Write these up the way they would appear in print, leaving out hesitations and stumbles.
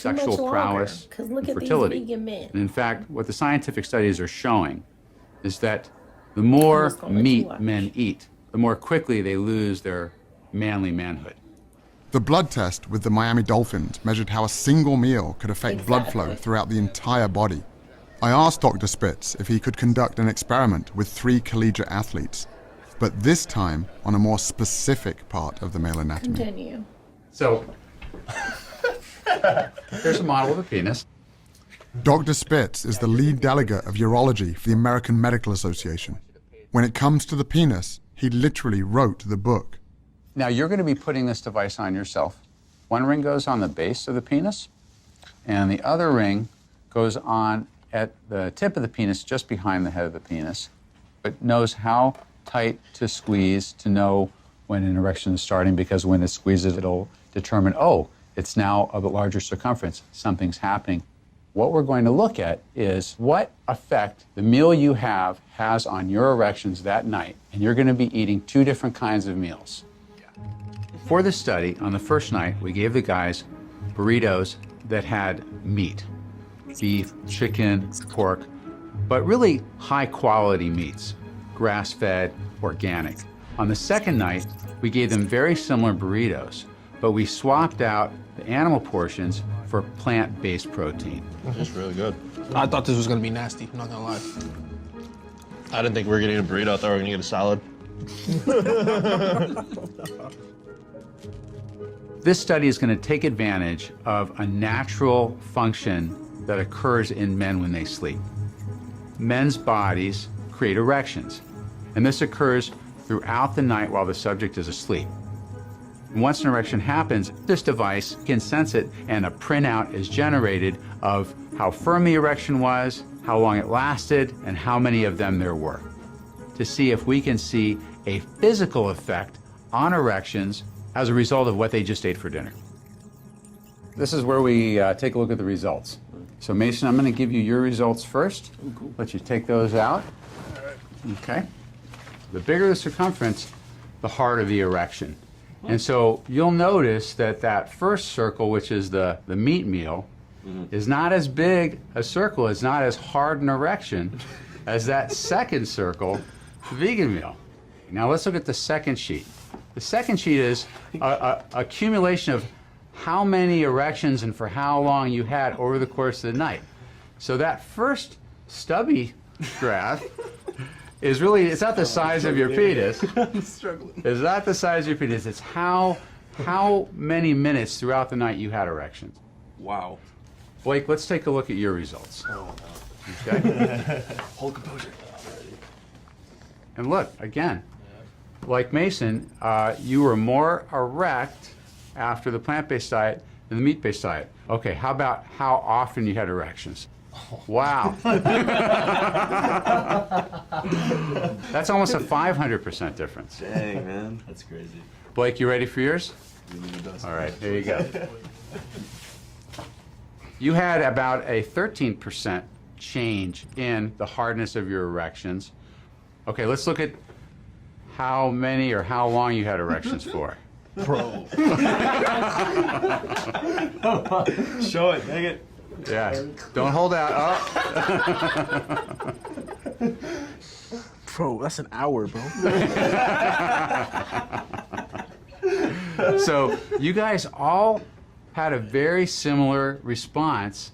sexual prowess, and fertility. And in fact, what the scientific studies are showing is that the more meat men eat, the more quickly they lose their manly manhood. The blood test with the Miami Dolphins measured how a single meal could affect blood flow throughout the entire body. I asked Dr. Spitz if he could conduct an experiment with 3 collegiate athletes, but this time on a more specific part of the male anatomy. Continue. So, here's a model of a penis. Dr. Spitz is the lead delegate of urology for the American Medical Association. When it comes to the penis, he literally wrote the book. Now, you're going to be putting this device on yourself. One ring goes on the base of the penis, and the other ring goes on at the tip of the penis, just behind the head of the penis. It knows how tight to squeeze to know when an erection is starting, because when it squeezes, it'll determine, oh, it's now of a larger circumference, something's happening. What we're going to look at is what effect the meal you have has on your erections that night. And you're going to be eating 2 different kinds of meals. For this study, on the first night, we gave the guys burritos that had meat, beef, chicken, pork, but really high-quality meats, grass-fed, organic. On the second night, we gave them very similar burritos, but we swapped out the animal portions for plant-based protein. It's really good. I thought this was gonna be nasty, I'm not gonna lie. I didn't think we were gonna eat a burrito, I thought we were gonna get a salad. This study is going to take advantage of a natural function that occurs in men when they sleep. Men's bodies create erections, and this occurs throughout the night while the subject is asleep. Once an erection happens, this device can sense it, and a printout is generated of how firm the erection was, how long it lasted, and how many of them there were, to see if we can see a physical effect on erections as a result of what they just ate for dinner. This is where we take a look at the results. So Mason, I'm going to give you your results first. Let you take those out. Okay. The bigger the circumference, the harder the erection. And so you'll notice that that first circle, which is the meat meal, is not as big a circle, it's not as hard an erection as that second circle, the vegan meal. Now let's look at the second sheet. The second sheet is a accumulation of how many erections and for how long you had over the course of the night. So that first stubby graph is really, it's not the size of your penis. I'm struggling. It's not the size of your penis, it's how many minutes throughout the night you had erections. Wow. Blake, let's take a look at your results. Oh, Okay? Hold composure. And look, again, like Mason, you were more erect after the plant-based diet than the meat-based diet. Okay, how about how often you had erections? Wow. That's almost a 500% difference. Dang, man. That's crazy. Blake, you ready for yours? All right, here you go. You had about a 13% change in the hardness of your erections. Okay, let's look at how many or how long you had erections for. Bro. Show it, dang it. Yeah, don't hold out. Oh. Bro, that's an hour, bro. So you guys all had a very similar response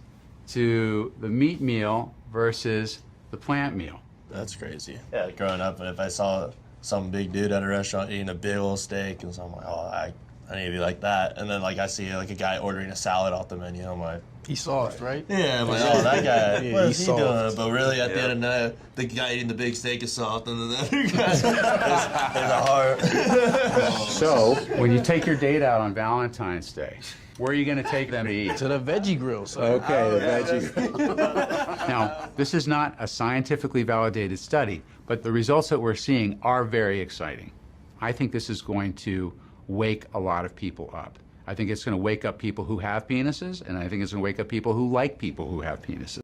to the meat meal versus the plant meal. That's crazy. Yeah, growing up, if I saw some big dude at a restaurant eating a big old steak, and so I'm like, oh, I need to be like that. And then like I see like a guy ordering a salad off the menu, I'm like, He's soft, right? yeah, I'm like, oh, that guy, Yeah, what is he's he doing? soft. But really, at the end of the night, the guy eating the big steak is soft, and then the other guy is a heart. So when you take your date out on Valentine's Day, where are you going to take them to eat? To the veggie grill, son. Okay, the veggie. Now, this is not a scientifically validated study, but the results that we're seeing are very exciting. I think this is going to wake a lot of people up. I think it's going to wake up people who have penises, and I think it's going to wake up people who like people who have penises.